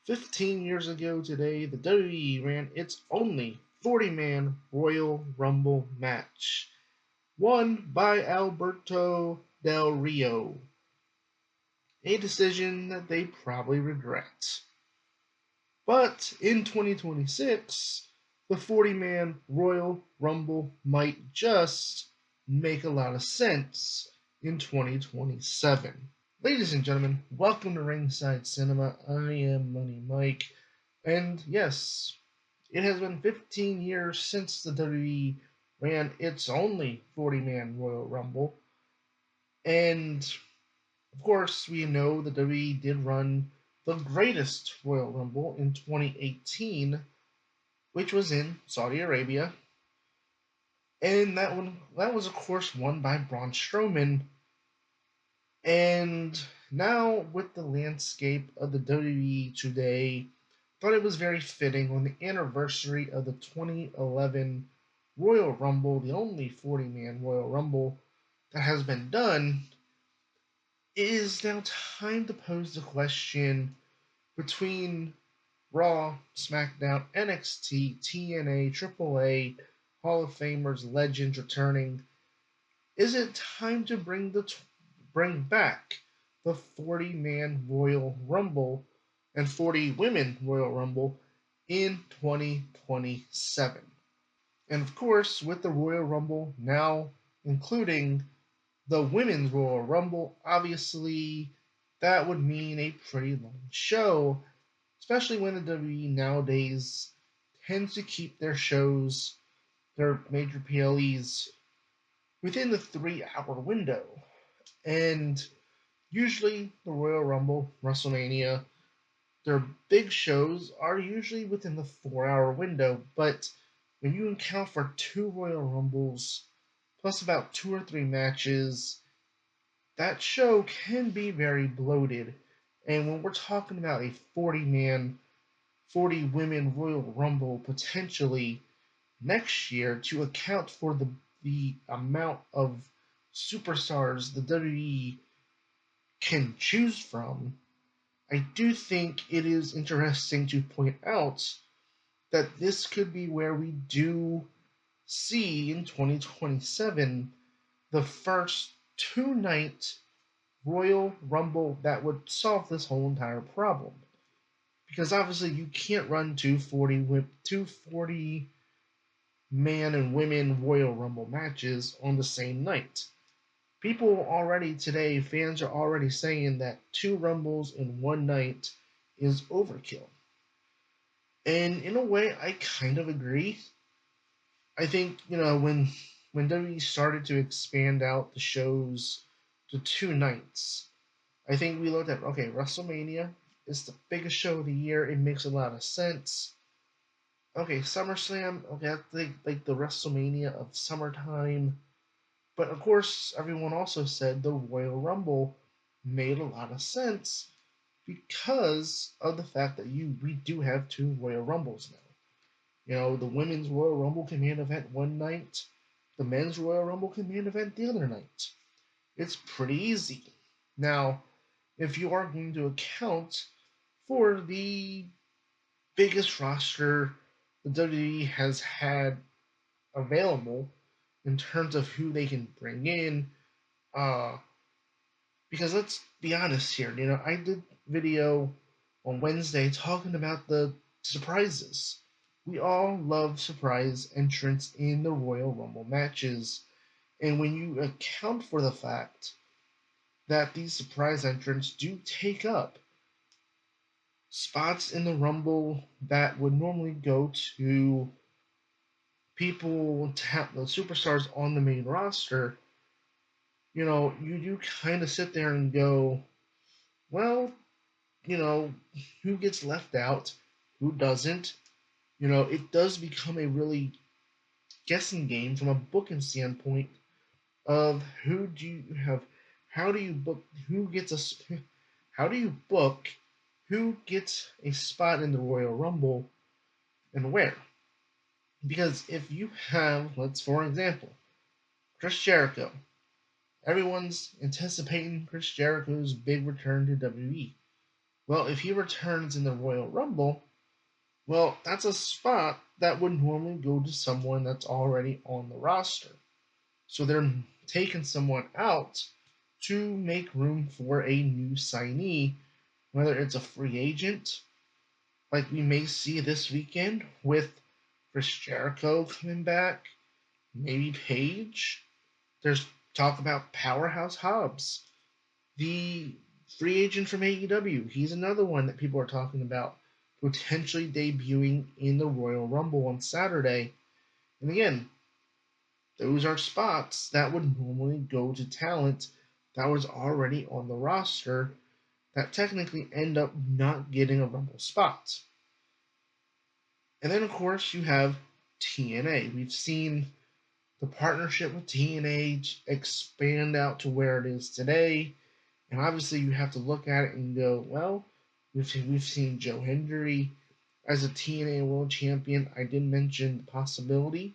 15 years ago today, the WWE ran its only 40-man Royal Rumble match, won by Alberto Del Rio, a decision that they probably regret. But in 2026, the 40-man Royal Rumble might just make a lot of sense in 2027. Ladies and gentlemen, welcome to Ringside Cinema. I am Money Mike, and yes, it has been 15 years since the WWE ran its only 40-man Royal Rumble, and of course, we know the WWE did run the greatest Royal Rumble in 2018, which was in Saudi Arabia, and that was of course won by Braun Strowman. And now, with the landscape of the WWE today, thought it was very fitting on the anniversary of the 2011 Royal Rumble, the only 40-man Royal Rumble that has been done. It is now time to pose the question between Raw, SmackDown, NXT, TNA, AAA, Hall of Famers, legends returning. Is it time to bring back the 40-man Royal Rumble and 40 women Royal Rumble in 2027? And of course, with the Royal Rumble now including the women's Royal Rumble, obviously that would mean a pretty long show, especially when the WWE nowadays tends to keep their shows, their major PLEs, within the 3 hour window. And usually the Royal Rumble, WrestleMania, their big shows are usually within the 4 hour window. But when you account for 2 Royal Rumbles, plus about 2 or 3 matches, that show can be very bloated. And when we're talking about a 40-man, 40 women Royal Rumble potentially next year to account for the amount of superstars the WWE can choose from, I do think it is interesting to point out that this could be where we do see in 2027 the first 2 night Royal Rumble that would solve this whole entire problem. Because obviously you can't run two 40 man and women Royal Rumble matches on the same night. People already today, fans are already saying that 2 Rumbles in one night is overkill. And in a way, I kind of agree. I think, when WWE started to expand out the shows to 2 nights, I think we looked at, okay, WrestleMania is the biggest show of the year. It makes a lot of sense. Okay, SummerSlam, okay, that's like the WrestleMania of summertime. But of course, everyone also said the Royal Rumble made a lot of sense because of the fact that we do have 2 Royal Rumbles now. The women's Royal Rumble can main event one night, the men's Royal Rumble can main event the other night. It's pretty easy. Now, if you are going to account for the biggest roster the WWE has had available in terms of who they can bring in, uh, because let's be honest here, I did video on Wednesday talking about the surprises. We all love surprise entrants in the Royal Rumble matches, and when you account for the fact that these surprise entrants do take up spots in the Rumble that would normally go to people, the superstars on the main roster, you do kind of sit there and go, well, you know, who gets left out, who doesn't. It does become a really guessing game from a booking standpoint of who do you have, how do you book, who gets a, how do you book, who gets a spot in the Royal Rumble, and where. Because if you have, let's for example, Chris Jericho, everyone's anticipating Chris Jericho's big return to WWE. Well, if he returns in the Royal Rumble, well, that's a spot that would normally go to someone that's already on the roster. So they're taking someone out to make room for a new signee, whether it's a free agent, like we may see this weekend with Chris Jericho coming back, maybe Paige. There's talk about Powerhouse Hobbs, the free agent from AEW. He's another one that people are talking about potentially debuting in the Royal Rumble on Saturday. And again, those are spots that would normally go to talent that was already on the roster that technically end up not getting a Rumble spot. And then, of course, you have TNA. We've seen the partnership with TNA expand out to where it is today. And obviously, you have to look at it and go, well, we've seen Joe Hendry as a TNA World Champion. I did mention the possibility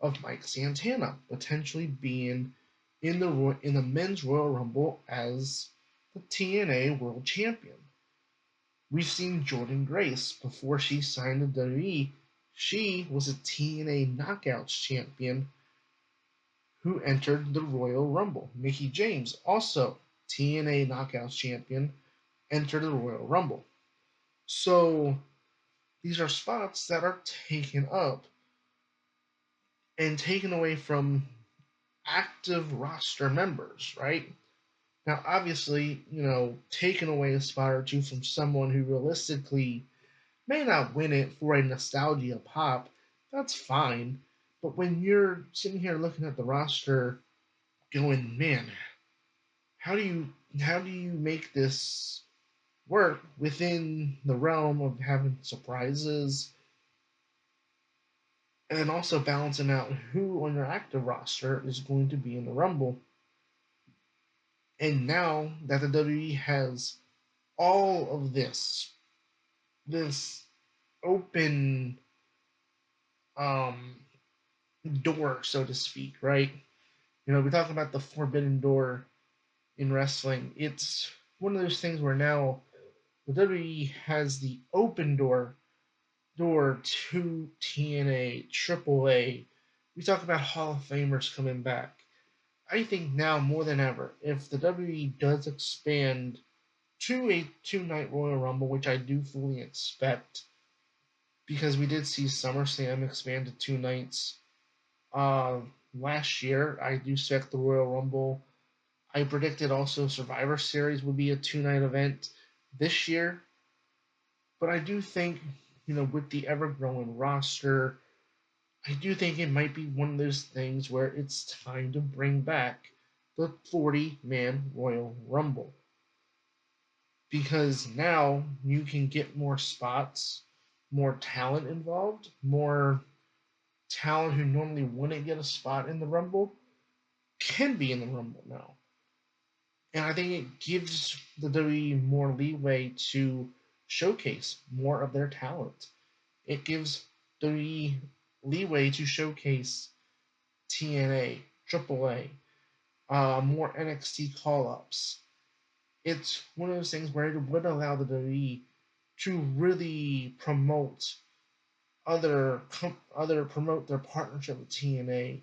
of Mike Santana potentially being in the men's Royal Rumble as the TNA World Champion. We've seen Jordan Grace before she signed the WWE. She was a TNA Knockouts champion who entered the Royal Rumble. Mickie James, also TNA Knockouts champion, entered the Royal Rumble. So these are spots that are taken up and taken away from active roster members, right? Now, obviously, taking away a spot or two from someone who realistically may not win it for a nostalgia pop, that's fine. But when you're sitting here looking at the roster, going, man, how do you how do you make this work within the realm of having surprises and also balancing out who on your active roster is going to be in the Rumble? And now that the WWE has all of this open um, door, so to speak, right? We talk about the forbidden door in wrestling. It's one of those things where now the WWE has the open door to TNA, AAA. We talk about Hall of Famers coming back. I think now more than ever, if the WWE does expand to a two-night Royal Rumble, which I do fully expect, because we did see SummerSlam expand to 2 nights uh, last year. I do expect the Royal Rumble. I predicted also Survivor Series would be a 2 night event this year, but I do think, with the ever growing roster, I do think it might be one of those things where it's time to bring back the 40-man Royal Rumble. Because now you can get more spots, more talent involved, more talent who normally wouldn't get a spot in the Rumble can be in the Rumble now. And I think it gives the WWE more leeway to showcase more of their talent. It gives WWE leeway to showcase TNA, AAA, more NXT call ups. It's one of those things where it would allow the WWE to really promote their partnership with TNA.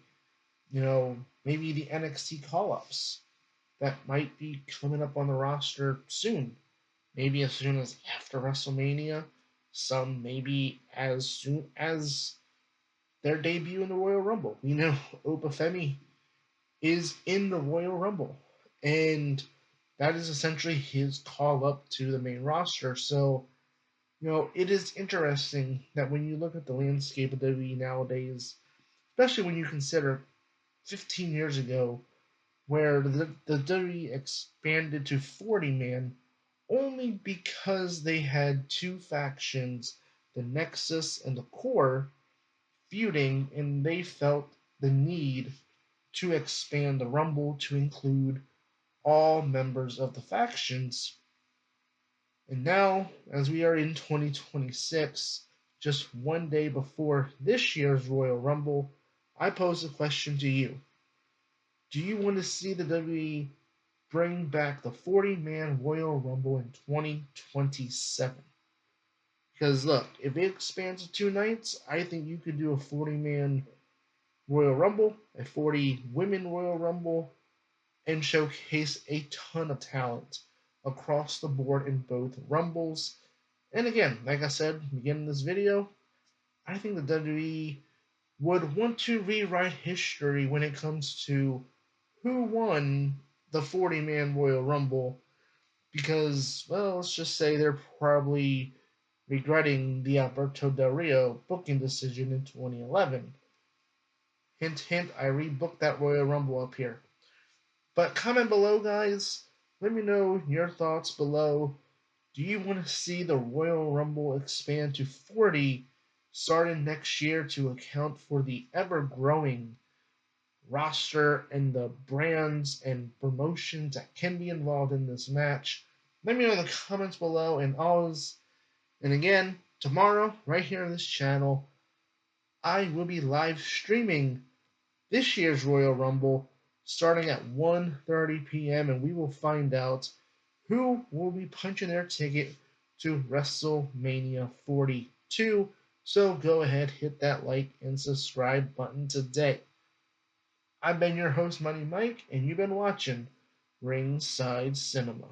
Maybe the NXT call ups that might be coming up on the roster soon. Maybe as soon as after WrestleMania. Some maybe as soon as their debut in the Royal Rumble. Opa Femi is in the Royal Rumble. And that is essentially his call up to the main roster. So, it is interesting that when you look at the landscape of WWE nowadays, especially when you consider 15 years ago, where the WWE expanded to 40-man only because they had two factions, the Nexus and the Core, feuding, and they felt the need to expand the Rumble to include all members of the factions. And now, as we are in 2026, just one day before this year's Royal Rumble, I pose a question to you. Do you want to see the WWE bring back the 40-man Royal Rumble in 2027. Because look, if it expands to 2 nights, I think you could do a 40-man Royal Rumble, a 40-women Royal Rumble, and showcase a ton of talent across the board in both Rumbles. And again, like I said, beginning of this video, I think the WWE would want to rewrite history when it comes to who won the 40-man Royal Rumble because, well, let's just say they're probably regretting the Alberto Del Rio booking decision in 2011. Hint, hint, I rebooked that Royal Rumble up here. But comment below, guys. Let me know your thoughts below. Do you want to see the Royal Rumble expand to 40 starting next year to account for the ever growing roster and the brands and promotions that can be involved in this match? Let me know in the comments below. And again, tomorrow, right here on this channel, I will be live streaming this year's Royal Rumble starting at 1:30 p.m. and we will find out who will be punching their ticket to WrestleMania 42. So go ahead, hit that like and subscribe button today. I've been your host, Money Mike, and you've been watching Ringside Cinema.